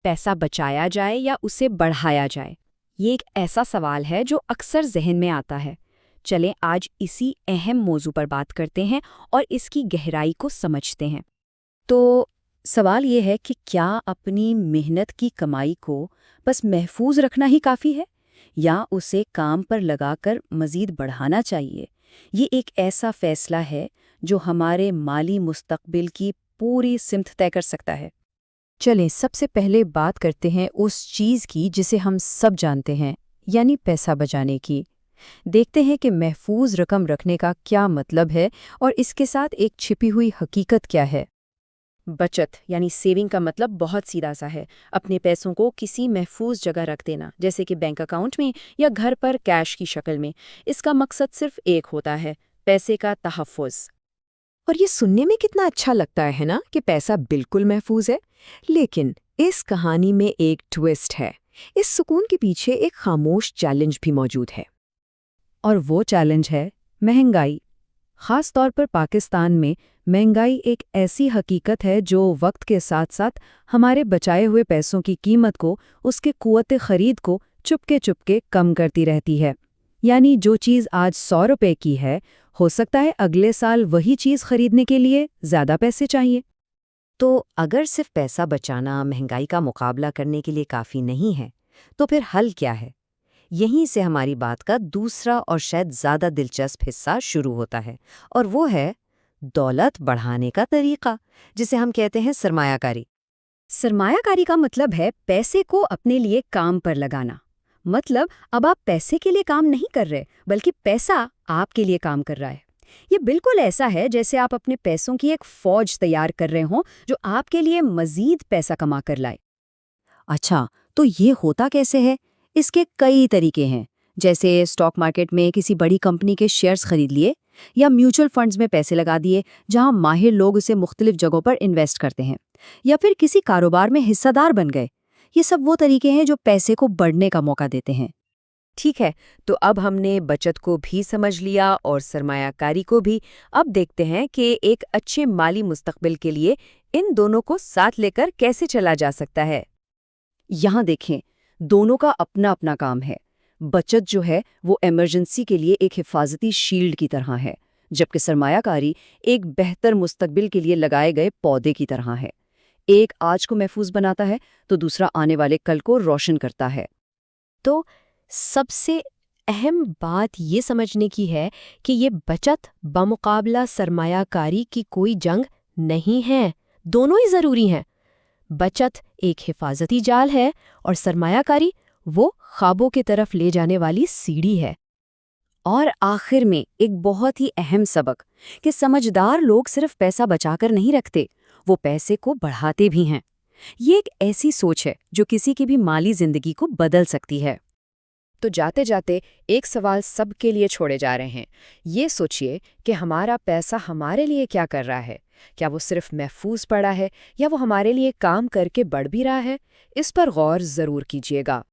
पैसा बचाया जाए या उसे बढ़ाया जाए? ये एक ऐसा सवाल है जो अक्सर जहन में आता है। चलें आज इसी अहम मौजू पर बात करते हैं और इसकी गहराई को समझते हैं। तो सवाल ये है कि क्या अपनी मेहनत की कमाई को बस महफूज रखना ही काफ़ी है या उसे काम पर लगाकर मज़ीद बढ़ाना चाहिए? ये एक ऐसा फैसला है जो हमारे माली मुस्तकबिल की पूरी सिमत तय कर सकता है। चलें सबसे पहले बात करते हैं उस चीज़ की जिसे हम सब जानते हैं, यानी पैसा बचाने की। देखते हैं कि महफूज रकम रखने का क्या मतलब है और इसके साथ एक छिपी हुई हकीकत क्या है। बचत यानी सेविंग का मतलब बहुत सीधा सा है, अपने पैसों को किसी महफूज जगह रख देना, जैसे कि बैंक अकाउंट में या घर पर कैश की शक्ल में। इसका मकसद सिर्फ एक होता है, पैसे का तहफ़्फ़ुज़। और ये सुनने में कितना अच्छा लगता है ना कि पैसा बिल्कुल महफूज है। लेकिन इस कहानी में एक ट्विस्ट है। इस सुकून के पीछे एक खामोश चैलेंज भी मौजूद है। और वो चैलेंज है महंगाई। ख़ास तौर पर पाकिस्तान में महंगाई एक ऐसी हकीकत है जो वक्त के साथ साथ हमारे बचाए हुए पैसों की कीमत को, उसके क़ुव्वत ख़रीद को चुपके चुपके कम करती रहती है। यानी जो चीज़ आज 100 रुपए की है, हो सकता है अगले साल वही चीज़ खरीदने के लिए ज़्यादा पैसे चाहिए। तो अगर सिर्फ पैसा बचाना महंगाई का मुकाबला करने के लिए काफ़ी नहीं है, तो फिर हल क्या है? यहीं से हमारी बात का दूसरा और शायद ज़्यादा दिलचस्प हिस्सा शुरू होता है, और वो है दौलत बढ़ाने का तरीका, जिसे हम कहते हैं सरमायाकारी। सरमायाकारी का मतलब है पैसे को अपने लिए काम पर लगाना। मतलब अब आप पैसे के लिए काम नहीं कर रहे, बल्कि पैसा आपके लिए काम कर रहा है। ये बिल्कुल ऐसा है जैसे आप अपने पैसों की एक फौज तैयार कर रहे हों जो आपके लिए मजीद पैसा कमा कर लाए। अच्छा, तो ये होता कैसे है? इसके कई तरीके हैं, जैसे स्टॉक मार्केट में किसी बड़ी कंपनी के शेयर्स खरीद लिए या म्यूचुअल फंड्स में पैसे लगा दिए जहां माहिर लोग उसे मुख्तलिफ जगहों पर इन्वेस्ट करते हैं, या फिर किसी कारोबार में हिस्सेदार बन गए। ये सब वो तरीके हैं जो पैसे को बढ़ने का मौका देते हैं। ठीक है, तो अब हमने बचत को भी समझ लिया और सरमायाकारी को भी। अब देखते हैं कि एक अच्छे माली मुस्तकबिल के लिए इन दोनों को साथ लेकर कैसे चला जा सकता है। यहाँ देखें, दोनों का अपना अपना काम है। बचत जो है वो इमरजेंसी के लिए एक हिफाजती शील्ड की तरह है, जबकि सरमायाकारी एक बेहतर मुस्तकबिल के लिए लगाए गए पौधे की तरह है। एक आज को महफूज बनाता है तो दूसरा आने वाले कल को रोशन करता है। तो सबसे अहम बात ये समझने की है कि ये बचत बमुकाबला सरमायाकारी की कोई जंग नहीं है, दोनों ही ज़रूरी हैं। बचत एक हिफाजती जाल है और सरमायाकारी वो ख्वाबों की तरफ ले जाने वाली सीढ़ी है। और आखिर में एक बहुत ही अहम सबक कि समझदार लोग सिर्फ पैसा बचाकर नहीं रखते, वो पैसे को बढ़ाते भी हैं। ये एक ऐसी सोच है जो किसी की भी माली जिंदगी को बदल सकती है। तो जाते जाते एक सवाल सबके लिए छोड़े जा रहे हैं। ये सोचिए कि हमारा पैसा हमारे लिए क्या कर रहा है? क्या वो सिर्फ महफूज पड़ा है या वो हमारे लिए काम करके बढ़ भी रहा है? इस पर गौर ज़रूर कीजिएगा।